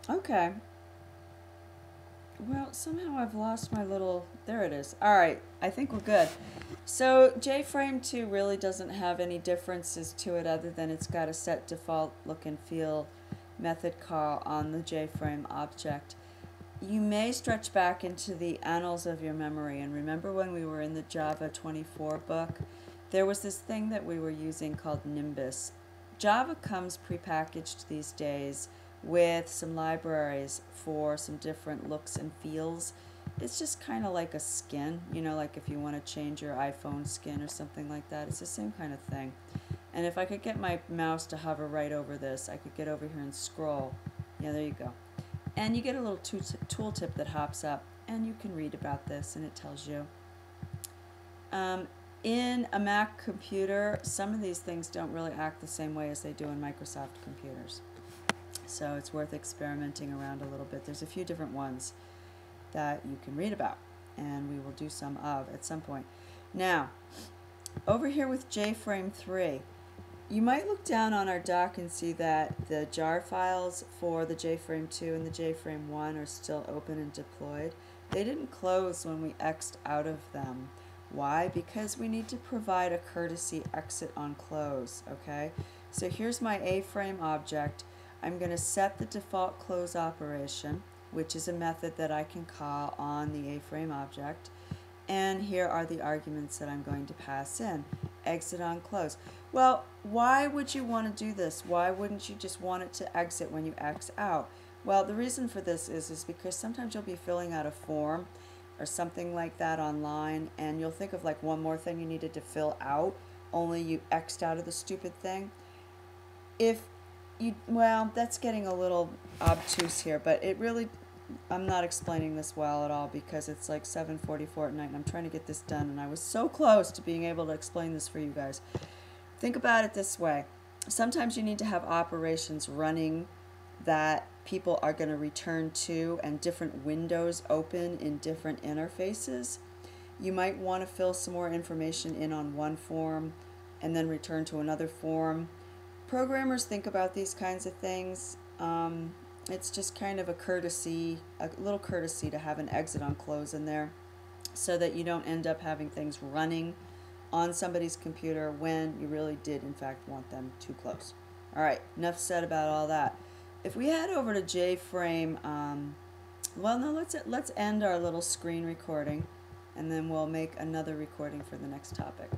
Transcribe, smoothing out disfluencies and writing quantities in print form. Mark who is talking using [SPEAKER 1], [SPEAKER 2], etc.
[SPEAKER 1] Okay. Well, somehow I've lost my little. There it is. All right, I think we're good. So JFrame2 really doesn't have any differences to it other than it's got a set default look and feel method call on the JFrame object. You may stretch back into the annals of your memory and remember when we were in the Java 24 book, there was this thing that we were using called Nimbus. Java comes prepackaged these days with some libraries for some different looks and feels. It's just kind of like a skin, you know, like if you want to change your iPhone skin or something like that. It's the same kind of thing. And if I could get my mouse to hover right over this, I could get over here and scroll. Yeah, there you go. And you get a little tooltip that hops up, and you can read about this, and it tells you. In a Mac computer, some of these things don't really act the same way as they do in Microsoft computers. So it's worth experimenting around a little bit. There's a few different ones that you can read about, and we will do some of at some point. Now, over here with JFrame3, you might look down on our dock and see that the jar files for the JFrame2 and the JFrame1 are still open and deployed. They didn't close when we X'd out of them. Why? Because we need to provide a courtesy exit on close, okay? So here's my A-frame object. I'm going to set the default close operation, which is a method that I can call on the A-frame object. And here are the arguments that I'm going to pass in. Exit on close. Well, why would you want to do this? Why wouldn't you just want it to exit when you X out? Well, the reason for this is because sometimes you'll be filling out a form or something like that online, and you'll think of like one more thing you needed to fill out, only you X'd out of the stupid thing. If you, well, that's getting a little obtuse here, but it really, I'm not explaining this well at all because it's like 7:44 at night and I'm trying to get this done, and I was so close to being able to explain this for you guys. Think about it this way. Sometimes you need to have operations running that people are going to return to and different windows open in different interfaces. You might want to fill some more information in on one form and then return to another form. Programmers think about these kinds of things. It's just kind of a courtesy, a little courtesy to have an exit on close in there so that you don't end up having things running on somebody's computer when you really did in fact want them to close. All right, enough said about all that. If we head over to JFrame, well, no, let's end our little screen recording, and then we'll make another recording for the next topic.